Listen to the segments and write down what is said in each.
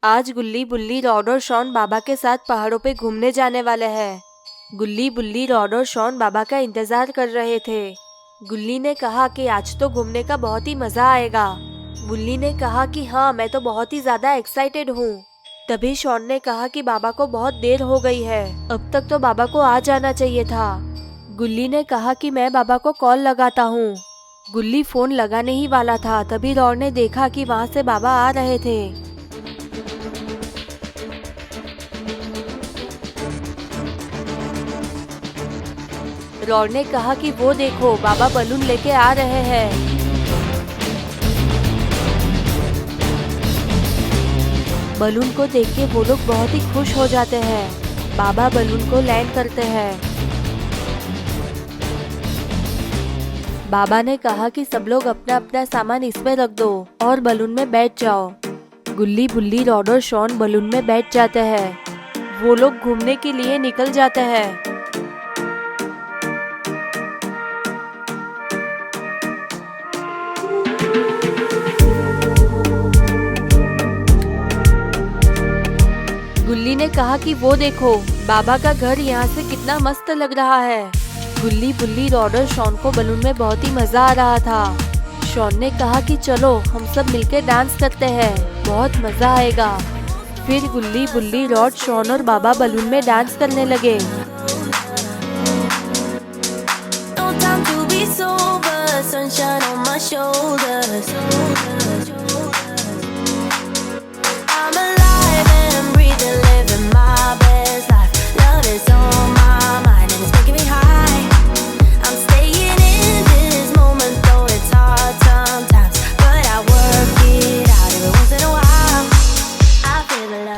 आज गुल्ली बुल्ली रॉड और शॉन बाबा के साथ पहाड़ों पे घूमने जाने वाले हैं। गुल्ली बुल्ली रॉड और शॉन बाबा का इंतजार कर रहे थे। गुल्ली ने कहा कि आज तो घूमने का बहुत ही मजा आएगा। बुल्ली ने कहा कि हाँ, मैं तो बहुत ही ज्यादा एक्साइटेड हूँ। तभी शॉन ने कहा कि बाबा को बहुत देर हो गई है, अब तक तो बाबा को आ जाना चाहिए था। गुल्ली ने कहा कि मैं बाबा को कॉल लगाता हूँ। गुल्ली फोन लगाने ही वाला था, तभी रॉड ने देखा कि वहाँ से बाबा आ रहे थे। रॉड ने कहा कि वो देखो, बाबा बलून लेके आ रहे हैं। बलून को देख के वो लोग बहुत ही खुश हो जाते हैं। बाबा बलून को लैंड करते हैं। बाबा ने कहा कि सब लोग अपना अपना सामान इसमें रख दो और बलून में बैठ जाओ। गुल्ली बुल्ली रॉड और शॉन बलून में बैठ जाते हैं। वो लोग घूमने के लिए निकल जाते हैं। गुल्ली ने कहा कि वो देखो, बाबा का घर यहाँ से कितना मस्त लग रहा है। गुल्ली बुल्ली रॉड और शॉन को बलून में बहुत ही मजा आ रहा था। शॉन ने कहा कि चलो हम सब मिलकर डांस करते हैं, बहुत मजा आएगा। फिर गुल्ली बुल्ली रॉड शॉन और बाबा बलून में डांस करने लगे।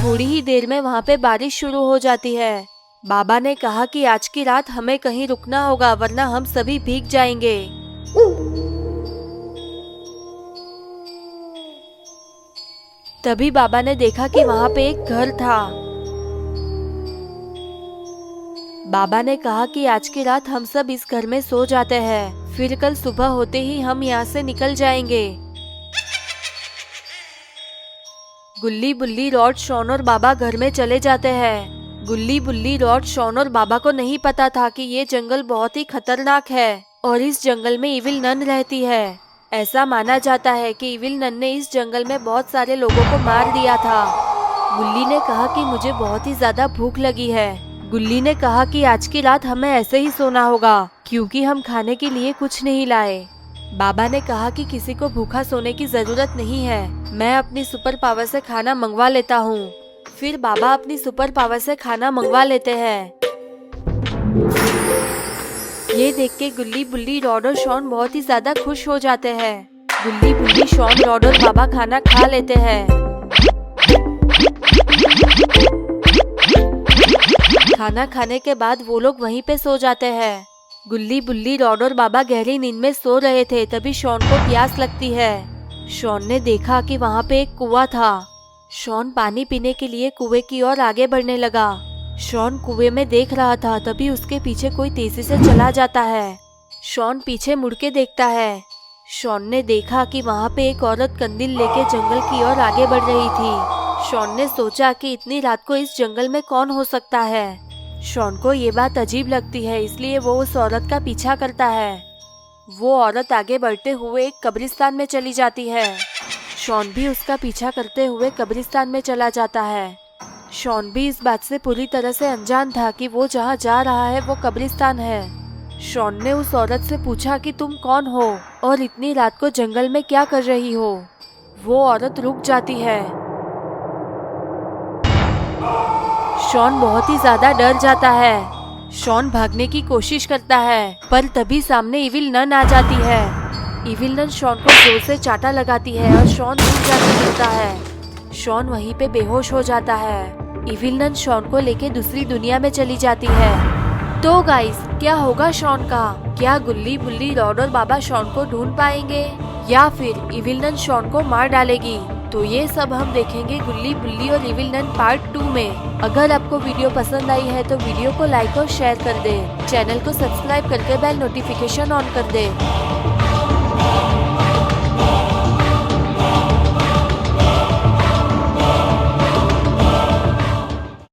थोड़ी ही देर में वहाँ पे बारिश शुरू हो जाती है। बाबा ने कहा कि आज की रात हमें कहीं रुकना होगा, वरना हम सभी भीग जाएंगे। तभी बाबा ने देखा कि वहाँ पे एक घर था। बाबा ने कहा कि आज की रात हम सब इस घर में सो जाते हैं, फिर कल सुबह होते ही हम यहाँ से निकल जाएंगे। गुल्ली बुल्ली रॉड शॉन और बाबा घर में चले जाते हैं। गुल्ली बुल्ली रॉड शॉन और बाबा को नहीं पता था कि ये जंगल बहुत ही खतरनाक है और इस जंगल में इविल नन रहती है। ऐसा माना जाता है कि इविल नन ने इस जंगल में बहुत सारे लोगों को मार दिया था। गुल्ली ने कहा कि मुझे बहुत ही ज्यादा भूख लगी है। गुल्ली ने कहा कि आज की रात हमें ऐसे ही सोना होगा, क्योंकि हम खाने के लिए कुछ नहीं लाए। बाबा ने कहा कि किसी को भूखा सोने की जरूरत नहीं है, मैं अपनी सुपर पावर से खाना मंगवा लेता हूँ। फिर बाबा अपनी सुपर पावर से खाना मंगवा लेते हैं। ये देख के गुल्ली बुल्ली रॉड और शॉन बहुत ही ज्यादा खुश हो जाते हैं। गुल्ली बुल्ली शॉन रॉड और बाबा खाना खा लेते हैं। खाना खाने के बाद वो लोग वहीं पे सो जाते हैं। गुल्ली बुल्ली रॉड और बाबा गहरी नींद में सो रहे थे, तभी शॉन को प्यास लगती है। शॉन ने देखा कि वहाँ पे एक कुआं था। शॉन पानी पीने के लिए कुएं की ओर आगे बढ़ने लगा। शॉन कुएं में देख रहा था, तभी उसके पीछे कोई तेजी से चला जाता है। शॉन पीछे मुड़ के देखता है। शॉन ने देखा कि वहाँ पे एक औरत कंदील लेके जंगल की ओर आगे बढ़ रही थी। शॉन ने सोचा कि इतनी रात को इस जंगल में कौन हो सकता है। शॉन को ये बात अजीब लगती है, इसलिए वो उस औरत का पीछा करता है। वो औरत आगे बढ़ते हुए एक कब्रिस्तान में चली जाती है। शॉन भी उसका पीछा करते हुए कब्रिस्तान में चला जाता है। शॉन भी इस बात से पूरी तरह से अनजान था कि वो जहाँ जा रहा है वो कब्रिस्तान है। शॉन ने उस औरत से पूछा कि तुम कौन हो और इतनी रात को जंगल में क्या कर रही हो। वो औरत रुक जाती है। शॉन बहुत ही ज्यादा डर जाता है। शॉन भागने की कोशिश करता है, पर तभी सामने इविल नन आ जाती है। इविल नन शॉन को जोर से चाटा लगाती है और शॉन रुक जाने लगता है। शॉन वहीं पे बेहोश हो जाता है। इविल नन शॉन को लेके दूसरी दुनिया में चली जाती है। तो गाइस, क्या होगा शॉन का? क्या गुल्ली बुल्ली रॉड और बाबा शॉन को ढूंढ पाएंगे या फिर इविल नन शॉन को मार डालेगी? तो ये सब हम देखेंगे गुल्ली बुल्ली और इविल नन पार्ट 2 में। अगर आपको वीडियो पसंद आई है तो वीडियो को लाइक और शेयर कर दे। चैनल को सब्सक्राइब करके बेल नोटिफिकेशन ऑन कर दे।